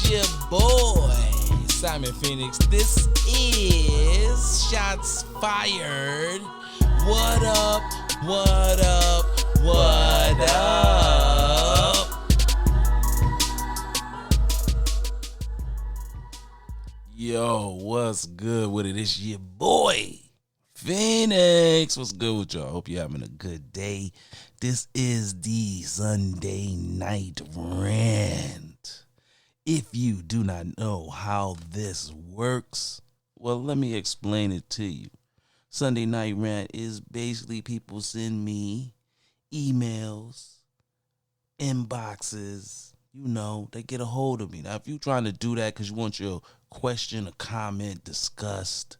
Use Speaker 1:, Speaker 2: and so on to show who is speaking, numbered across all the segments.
Speaker 1: your boy, Simon Phoenix. This is Shots Fired. What up? What up? What up? Yo, what's good with it? It's your boy, Phoenix. What's good with y'all? Hope you're having a good day. This is the Sunday night rant. If you do not know how this works, well, let me explain it to you. Sunday night rant is basically people send me emails, inboxes, they get a hold of me. Now, if you're trying to do that because you want your question or comment discussed,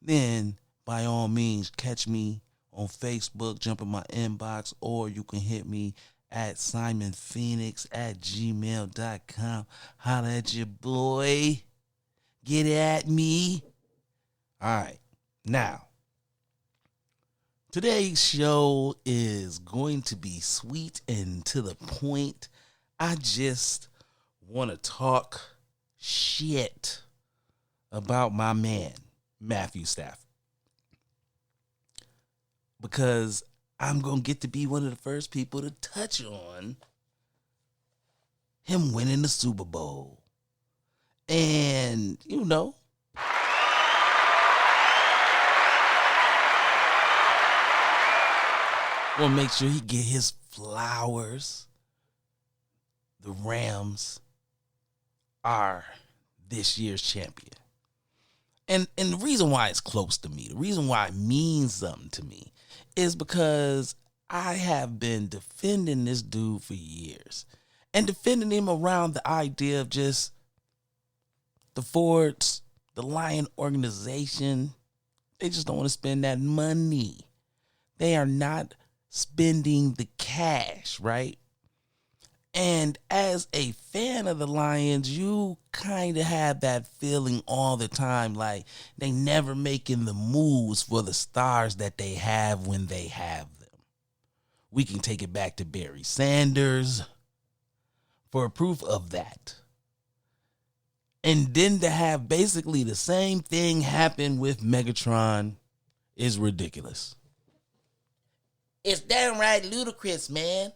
Speaker 1: then by all means, catch me on Facebook, jump in my inbox, or you can hit me at simonphoenix@gmail.com. Holla at your boy. Get at me. All right. Now, today's show is going to be sweet and to the point. I just want to talk shit about my man, Matthew Stafford. Because I'm going to get to be one of the first people to touch on him winning the Super Bowl. And, we'll make sure he get his flowers. The Rams are this year's champion. And the reason why it's close to me, the reason why it means something to me, is because I have been defending this dude for years. And defending him around the idea of just the Fords, the Lion organization, they just don't want to spend that money. They are not spending the cash, right? And as a fan of the Lions, you kind of have that feeling all the time, like they never making the moves for the stars that they have when they have them. We can take it back to Barry Sanders for proof of that. And then to have basically the same thing happen with Megatron is ridiculous. It's downright ludicrous, man.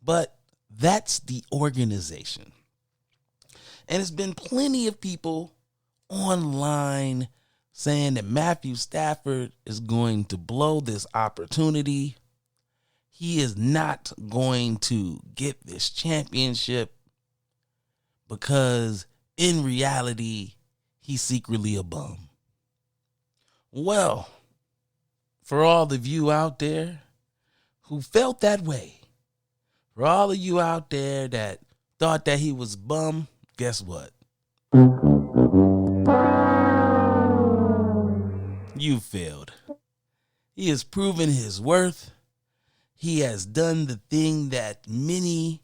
Speaker 1: But that's the organization. And there's been plenty of people online saying that Matthew Stafford is going to blow this opportunity. He is not going to get this championship because in reality, he's secretly a bum. Well, for all of you out there who felt that way, for all of you out there that thought that he was bum, guess what? You failed. He has proven his worth. He has done the thing that many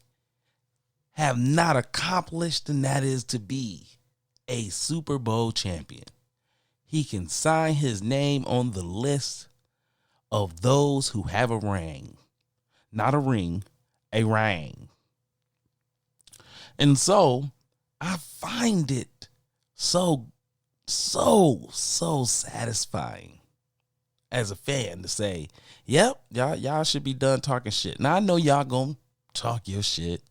Speaker 1: have not accomplished, and that is to be a Super Bowl champion. He can sign his name on the list of those who have a ring. Not a ring. A ring. And so I find it so satisfying as a fan to say, yep, y'all should be done talking shit. Now I know y'all gonna talk your shit.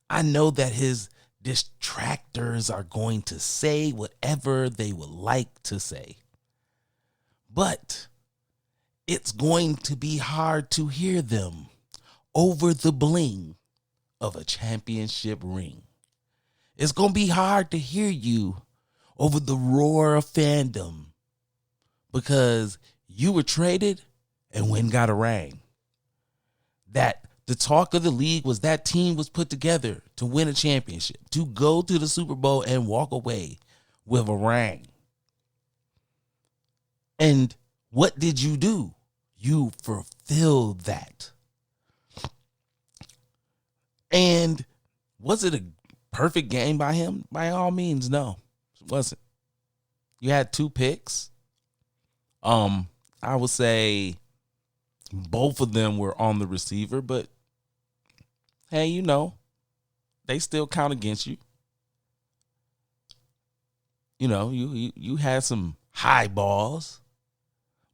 Speaker 1: I know that his detractors are going to say whatever they would like to say. But it's going to be hard to hear them over the bling of a championship ring. It's going to be hard to hear you over the roar of fandom because you were traded and went and got a ring. That the talk of the league was that team was put together to win a championship, to go to the Super Bowl and walk away with a ring. And what did you do? You fulfilled that. And was it a perfect game by him? By all means, no, it wasn't. You had 2 picks. I would say both of them were on the receiver, but hey, they still count against you. You know, you had some high balls,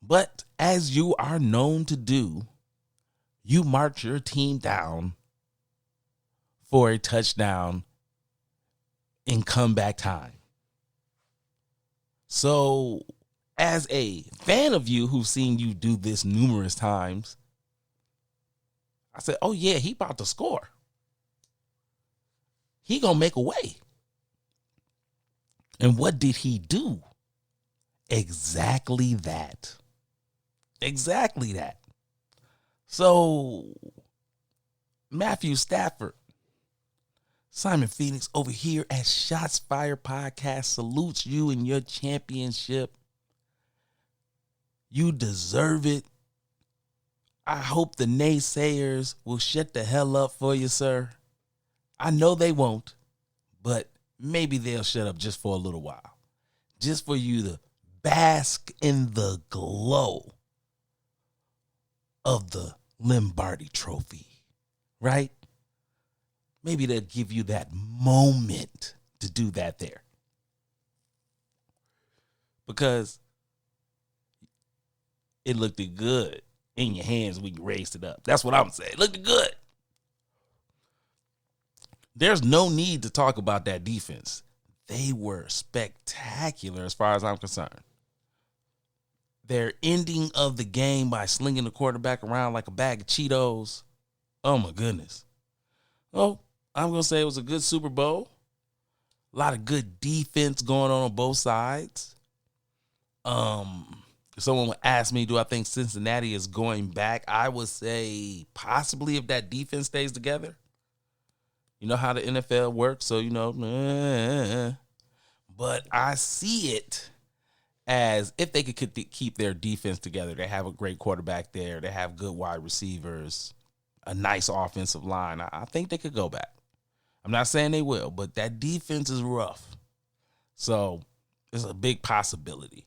Speaker 1: but as you are known to do, you march your team down for a touchdown in comeback time. So, as a fan of you who's seen you do this numerous times, I said, oh yeah, he about to score. He gonna make a way. And what did he do? Exactly that. Exactly that. So, Matthew Stafford, Simon Phoenix over here at Shots Fired Podcast salutes you in your championship. You deserve it. I hope the naysayers will shut the hell up for you, sir. I know they won't, but maybe they'll shut up just for a little while. Just for you to bask in the glow of the Lombardi Trophy, right? Maybe they'll give you that moment to do that there. Because it looked good in your hands when you raised it up. That's what I'm saying. It looked good. There's no need to talk about that defense. They were spectacular as far as I'm concerned. Their ending of the game by slinging the quarterback around like a bag of Cheetos. Oh, my goodness. Oh, I'm going to say it was a good Super Bowl. A lot of good defense going on both sides. If someone would ask me, do I think Cincinnati is going back? I would say possibly if that defense stays together. You know how the NFL works, so but I see it as if they could keep their defense together. They have a great quarterback there. They have good wide receivers, a nice offensive line. I think they could go back. I'm not saying they will, but that defense is rough. So it's a big possibility.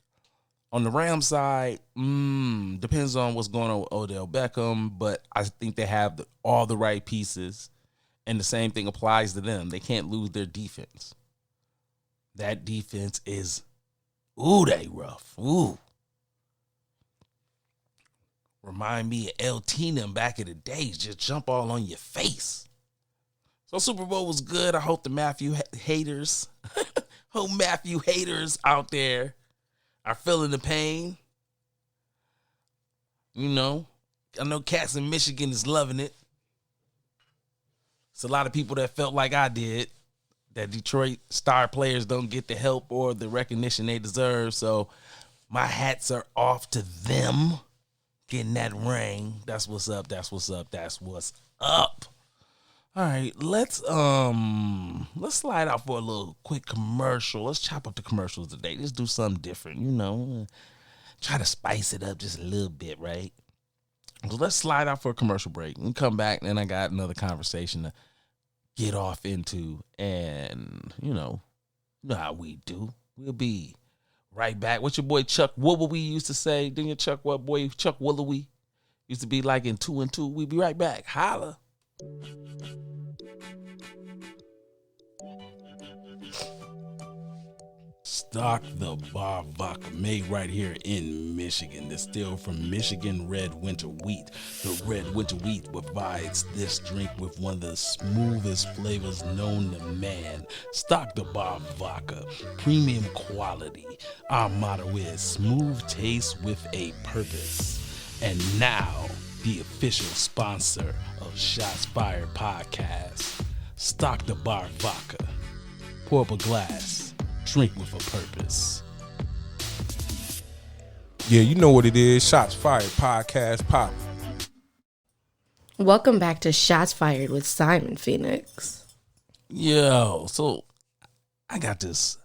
Speaker 1: On the Rams side, depends on what's going on with Odell Beckham, but I think they have all the right pieces. And the same thing applies to them. They can't lose their defense. That defense is, they rough. Ooh. Remind me of LT them back in the days. Just jump all on your face. So Super Bowl was good. I hope the Matthew haters, out there are feeling the pain. You know, I know cats in Michigan is loving it. It's a lot of people that felt like I did, that Detroit star players don't get the help or the recognition they deserve. So my hats are off to them getting that ring. That's what's up. That's what's up. That's what's up. All right, let's slide out for a little quick commercial. Let's chop up the commercials today. Let's do something different, Try to spice it up just a little bit, right? So let's slide out for a commercial break and come back, and then I got another conversation to get off into, and you know how we do. We'll be right back. What's your boy Chuck Woolowee used to say? Didn't your Chuck Woolowee used to be like in 2 and 2? We'll be right back. Holla. Stock the bar vodka made right here in Michigan. Distilled from Michigan red winter wheat. The red winter wheat provides this drink with one of the smoothest flavors known to man. Stock the bar vodka, premium quality. Our motto is smooth taste with a purpose. And now, the official sponsor of Shots Fired Podcast. Stock the bar vodka. Pour up a glass. Drink with a purpose.
Speaker 2: Yeah, you know what it is. Shots Fired Podcast pop.
Speaker 3: Welcome back to Shots Fired with Simon Phoenix.
Speaker 1: Yo, so I got this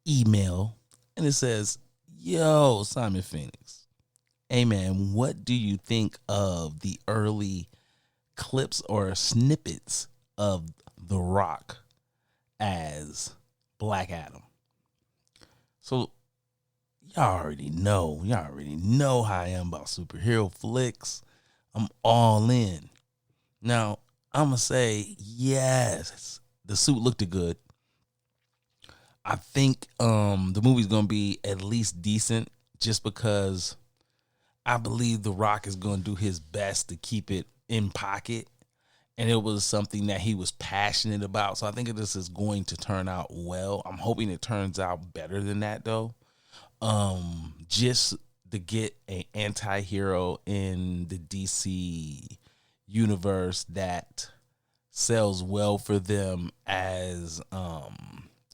Speaker 1: email and it says, yo, Simon Phoenix. Hey man, what do you think of the early clips or snippets of The Rock as Black Adam? So y'all already know how I am about superhero flicks. I'm all in. Now, I'm going to say yes. The suit looked good. I think the movie's going to be at least decent just because I believe The Rock is going to do his best to keep it in pocket. And it was something that he was passionate about. So I think this is going to turn out well. I'm hoping it turns out better than that, though. Just to get an anti-hero in the DC universe that sells well for them as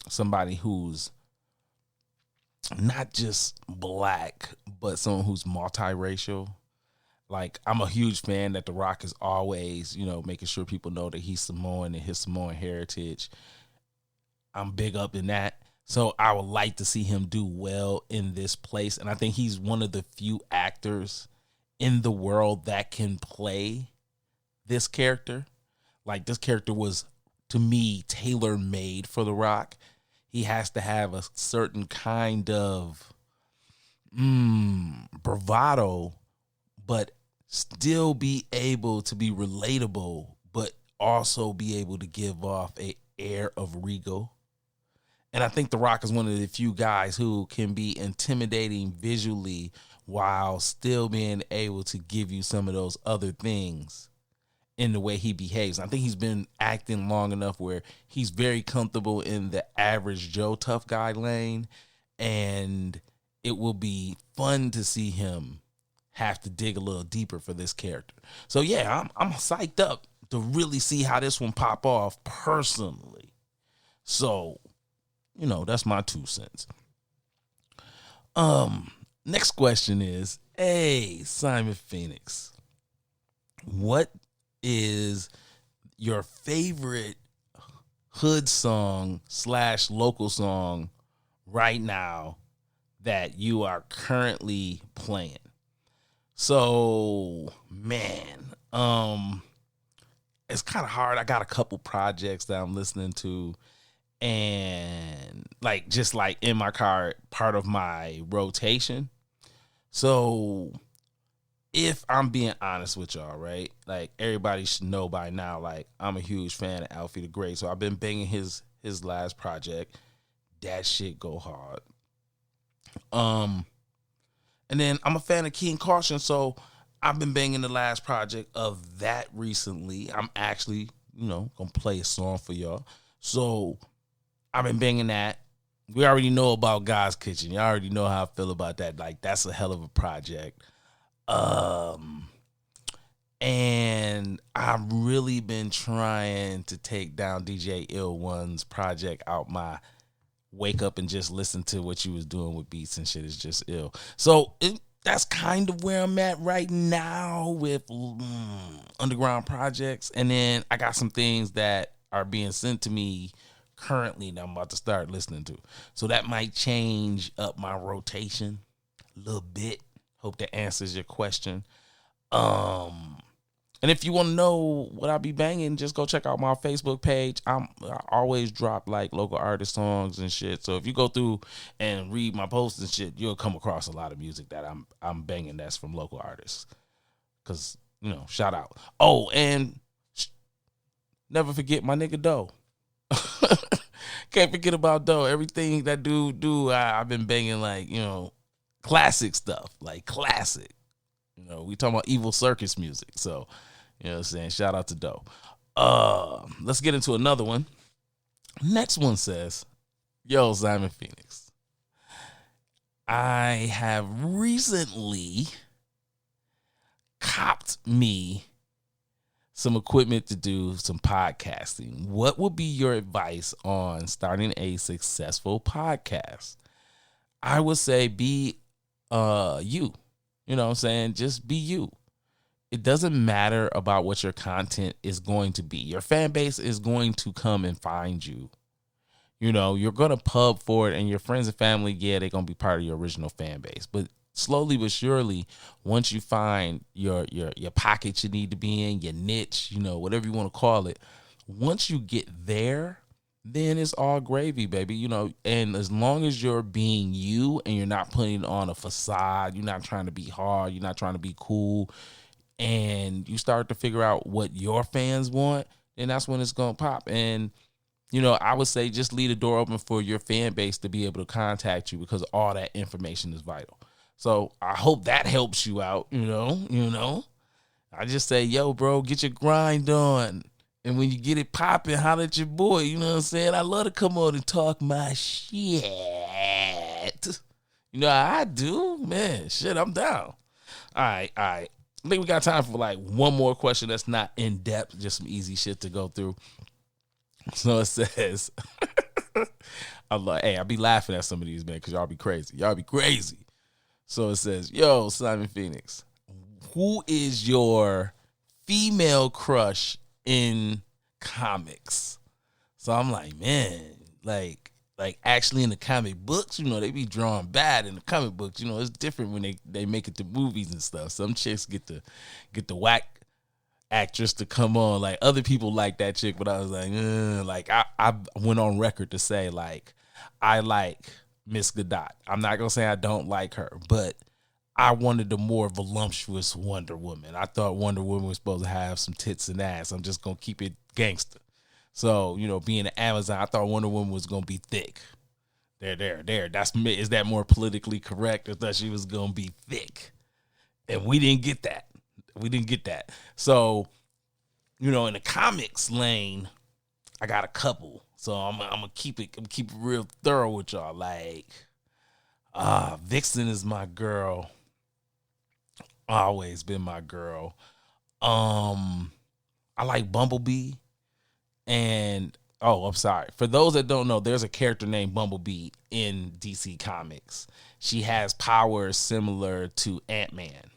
Speaker 1: somebody who's not just black, but someone who's multiracial. Like, I'm a huge fan that The Rock is always, making sure people know that he's Samoan and his Samoan heritage. I'm big up in that. So I would like to see him do well in this place. And I think he's one of the few actors in the world that can play this character. Like, this character was, to me, tailor-made for The Rock. He has to have a certain kind of bravado, but still be able to be relatable, but also be able to give off a air of regal. And I think The Rock is one of the few guys who can be intimidating visually while still being able to give you some of those other things in the way he behaves. I think he's been acting long enough where he's very comfortable in the average Joe tough guy lane, and it will be fun to see him have to dig a little deeper for this character. So yeah, I'm psyched up to really see how this one pop off personally. So, that's my 2 cents. Next question is, hey, Simon Phoenix, what is your favorite hood song / local song right now that you are currently playing? So, man, it's kind of hard. I got a couple projects that I'm listening to, and just in my car, part of my rotation. So if I'm being honest with y'all, right? Like, everybody should know by now, I'm a huge fan of Alfie the Great. So I've been banging his last project. That shit go hard. And then I'm a fan of King Caution, so I've been banging the last project of that recently. I'm actually, gonna play a song for y'all. So I've been banging that. We already know about God's Kitchen. You already know how I feel about that. That's a hell of a project. And I've really been trying to take down DJ Ill One's project out my wake up and just listen to what you was doing with beats and shit is just ill. So that's kind of where I'm at right now with underground projects. And then I got some things that are being sent to me currently that I'm about to start listening to. So that might change up my rotation a little bit. Hope that answers your question. And if you want to know what I be banging, just go check out my Facebook page. I always drop local artist songs and shit. So if you go through and read my posts and shit, you'll come across a lot of music that I'm banging that's from local artists. Cause shout out. Oh, and never forget my nigga Doe. Can't forget about Doe. Everything that dude do, I've been banging classic stuff, classic. We talking about Evil Circus music. So, what I'm saying? Shout out to Doe. Let's get into another one. Next one says, yo, Simon Phoenix, I have recently copped me some equipment to do some podcasting. What would be your advice on starting a successful podcast? I would say be you. You know what I'm saying? Just be you. It doesn't matter about what your content is going to be. Your fan base is going to come and find you. You're going to pub for it, and your friends and family, yeah, they're going to be part of your original fan base. But slowly but surely, once you find your pocket you need to be in, your niche, whatever you want to call it, once you get there, then it's all gravy, baby. And as long as you're being you and you're not putting on a facade, you're not trying to be hard, you're not trying to be cool, and you start to figure out what your fans want, then that's when it's going to pop. And, I would say just leave the door open for your fan base to be able to contact you, because all that information is vital. So I hope that helps you out, I just say, yo, bro, get your grind on. And when you get it popping, holler at your boy. You know what I'm saying? I love to come on and talk my shit. I do. Man, shit, I'm down. All right. I think we got time for like one more question that's not in depth, just some easy shit to go through. So it says, I'm like, hey, I be laughing at some of these, man, because y'all be crazy. So it says, yo, Simon Phoenix, who is your female crush in comics? So I'm like, man, like actually in the comic books, they be drawing bad in the comic books. It's different when they make it to movies and stuff. Some chicks get the whack actress to come on. Like, other people like that chick, but I was like, I went on record to say, like, I like Miss Gadot. I'm not gonna say I don't like her, but I wanted the more voluptuous Wonder Woman. I thought Wonder Woman was supposed to have some tits and ass. I'm just gonna keep it gangster. So, being an Amazon, I thought Wonder Woman was gonna be thick. There. Is that more politically correct? I thought she was gonna be thick, and we didn't get that. So, in the comics lane, I got a couple. So I'm gonna keep it real thorough with y'all. Like, Vixen is my girl. Always been my girl. I like Bumblebee. And I'm sorry. For those that don't know, there's a character named Bumblebee in DC Comics. She has powers similar to Ant-Man.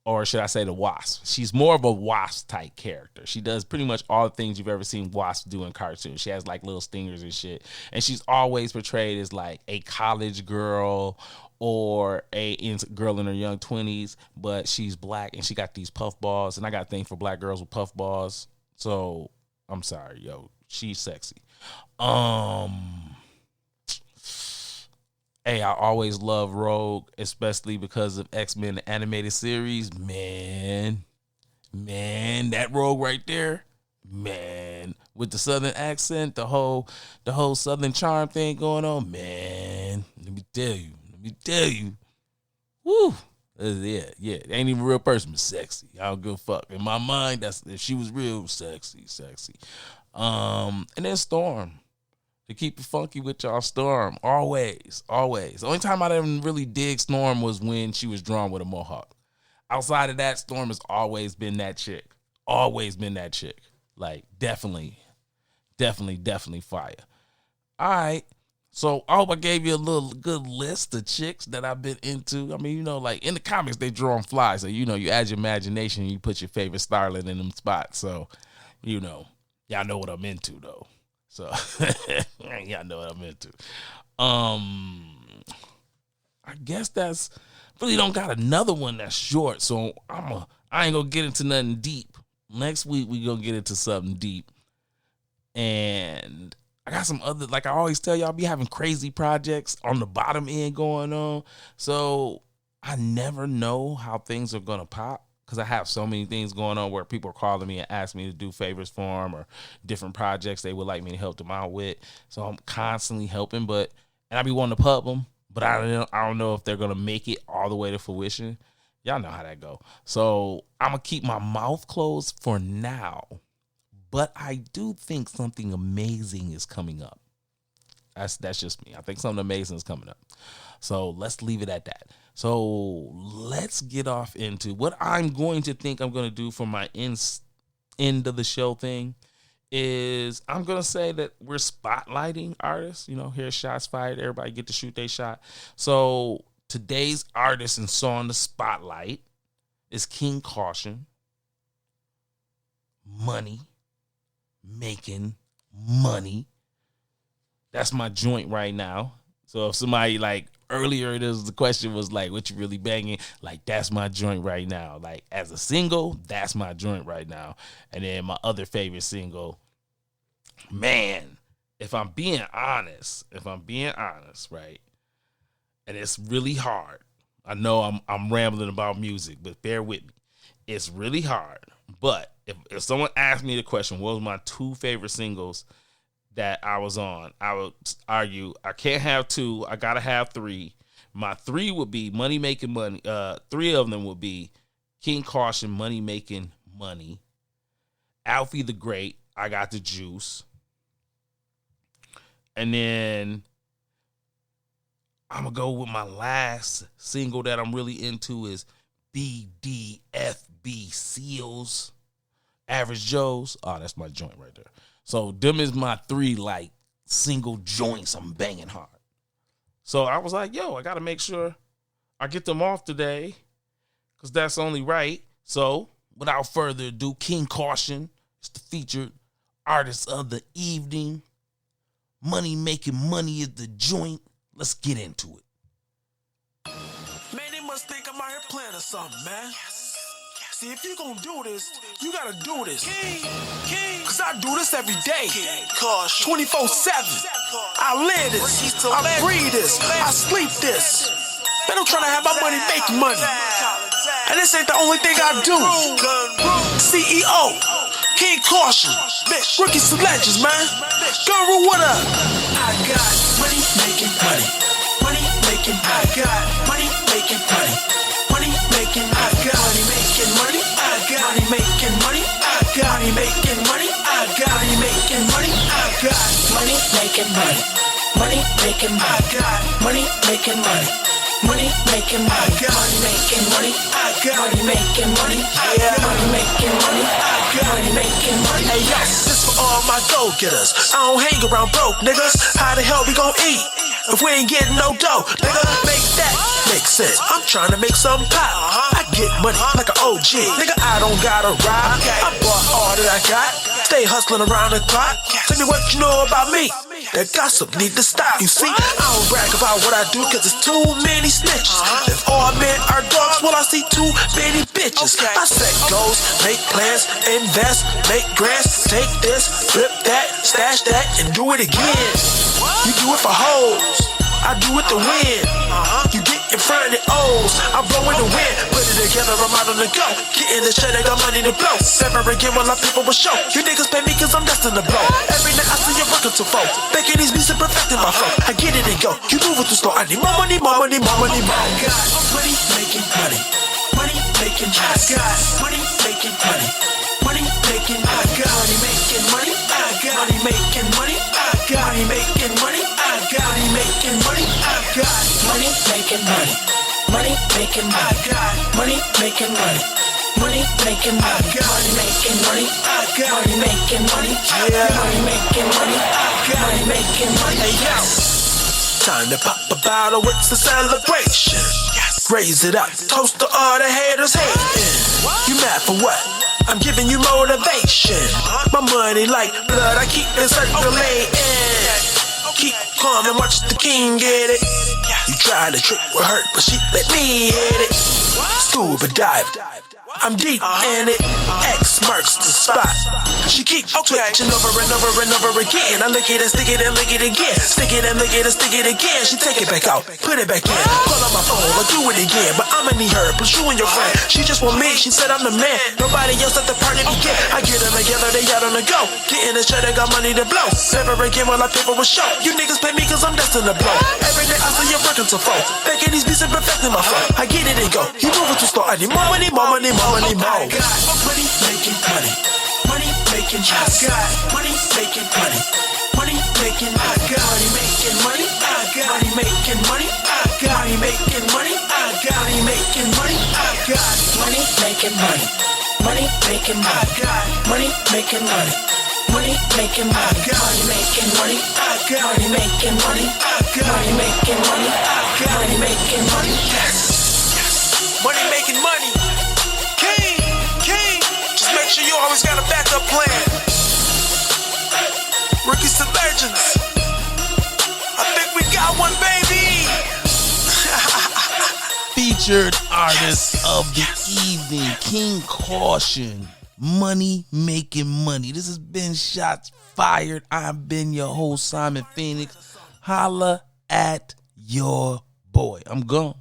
Speaker 1: Or should I say the Wasp? She's more of a Wasp type character. She does pretty much all the things you've ever seen Wasp do in cartoons. She has like little stingers and shit. And she's always portrayed as like a college girl or a girl in her young 20s, but she's black and she got these puff balls. And I got a thing for black girls with puff balls. So I'm sorry, yo, she's sexy. Hey, I always love Rogue, especially because of X-Men the animated series. Man, that Rogue right there, man, with the Southern accent, the whole Southern charm thing going on, man. Let me tell you. Woo. Yeah. Ain't even a real person, but sexy. I don't give a fuck. In my mind, if she was real, sexy. And then Storm. To keep it funky with y'all, Storm. Always. The only time I didn't really dig Storm was when she was drawn with a mohawk. Outside of that, Storm has always been that chick. Like, definitely fire. All right. So I hope I gave you a little good list of chicks that I've been into. I mean, like in the comics, they draw them fly. So, you add your imagination and you put your favorite starlet in them spots. So, y'all know what I'm into, though. So, y'all know what I'm into. I guess that's really don't got another one that's short. So I ain't gonna get into nothing deep. Next week we gonna get into something deep. And I got some other, like I always tell y'all, be having crazy projects on the bottom end going on. So I never know how things are gonna pop, because I have so many things going on where people are calling me and asking me to do favors for them or different projects they would like me to help them out with. So I'm constantly helping, and I be wanting to pub them, but I don't know if they're going to make it all the way to fruition. Y'all know how that go. So I'm going to keep my mouth closed for now, but I do think something amazing is coming up. That's just me. I think something amazing is coming up. So let's leave it at that. So let's get off into what I'm going to do for my end of the show thing. Is I'm going to say that we're spotlighting artists. Here's Shots Fired. Everybody get to shoot their shot. So today's artist and song the spotlight is King Caution. Money. Making money. That's my joint right now. So if somebody like earlier, the question was like, what you really banging? Like, that's my joint right now. Like, as a single, that's my joint right now. And then my other favorite single, man, if I'm being honest, right? And it's really hard. I know I'm rambling about music, but bear with me. it's really hard. But if someone asked me the question, what was my 2 favorite singles that I was on, I would argue I can't have 2. I gotta have 3. My 3 would be Money Making Money. 3 of them would be King Caution, Money Making Money. Alfie the Great, I Got the Juice. And then I'm going to go with my last single that I'm really into is BDFB Seals, Average Joe's. Oh, that's my joint right there. So them is my 3 like single joints I'm banging hard. So I was like, yo, I got to make sure I get them off today because that's only right. So without further ado, King Caution is the featured artist of the evening. Money Making Money is the joint. Let's get into it.
Speaker 4: Man, they must think I'm out here playing or something, man. See, if you gonna do this, you gotta do this. Cause I do this every day. 24/7. I live this. I breathe this. I sleep this. Man, I'm trying to have my money make money. And this ain't the only thing I do. CEO, King Caution, Rookies to Legends, man. Guru, what up? I got money making money. Money making money. I got money making money. Money making money. I got money making money. I got money making money. I got money making money. I got money making money. I got money making money. Money making money. I got money making money. Money making money. I got money making money. I got money making money. I got money making money. I got money making money. Hey yo, this for all my go-getters. I don't hang around broke niggas. How the hell we gon' eat if we ain't getting no dough? Nigga, make that make sense. I'm trying to make some pop. I get money like an OG. Nigga, I don't gotta ride. I bought all that I got. Stay hustling around the clock. Tell me what you know about me. That gossip need to stop. You see, I don't brag about what I do cause it's too many snitches. If all men are dogs, well I see too many bitches. I set goals, make plans, invest, make grants, take this, flip that, stash that, and do it again. You do it for hoes, I do it to win. You get in front of the O's, I blow in the wind. Put it together, I'm out on the go. Getting the shit, I got money to blow. Never again will I people will show. You niggas pay me cause I'm destined to blow. Every night I see you working to fold. Making these beats and perfecting my flow. I get it and go, you move it too slow. I need more money, more money, more money, more. I got money making money. Money making money. I got money making money. Money making money. I got money making money. I got money making money. I got money making money. I got money making money. I got money making money. Money making money. I got money making money. Money making money. I got money making money. I got money making money. Yeah, money making money. I got money making money. Hey yo, time to pop a bottle. It's a celebration. Raise it up, toast to all the haters hating. You mad for what? I'm giving you motivation. My money like blood, I keep it circulating. Keep calm and watch the king get it. You tried to trick with her, but she let me hit it. Scuba dive, I'm deep in it. X marks the spot. She keep switching over and over and over again. I lick it and stick it and lick it again. Stick it and lick it and stick it again. She take it back out, put it back in. Call on my phone, I'll do it again. But I'ma need her, plus you and your friend. She just want me, she said I'm the man. Nobody else at the party begin. I get them together, they out on the go. Getting the shit, I got money to blow. Never again will I people will show. You niggas pay me cause I'm destined to blow. Every day I see you working to fold. Making these beats and perfecting my flow. I get it and go, you moving too slow. I need more money, more money, more money, more. I got money making money. Money making money. I got money making money. Money making money. I got money making money. I got money making money. I got money making money. I got money making money. I got money making money. Money making money. I got money making money. Money making money. I got money making money. I got money making money. I got money making money. I got money making money. Yes. Money making money. Make sure you always got a backup plan. Rookies to legends. I think we got one, baby.
Speaker 1: Featured artist of the evening, King Caution, Money Making Money. This has been Shots Fired. I've been your host, Simon Phoenix. Holla at your boy. I'm gone.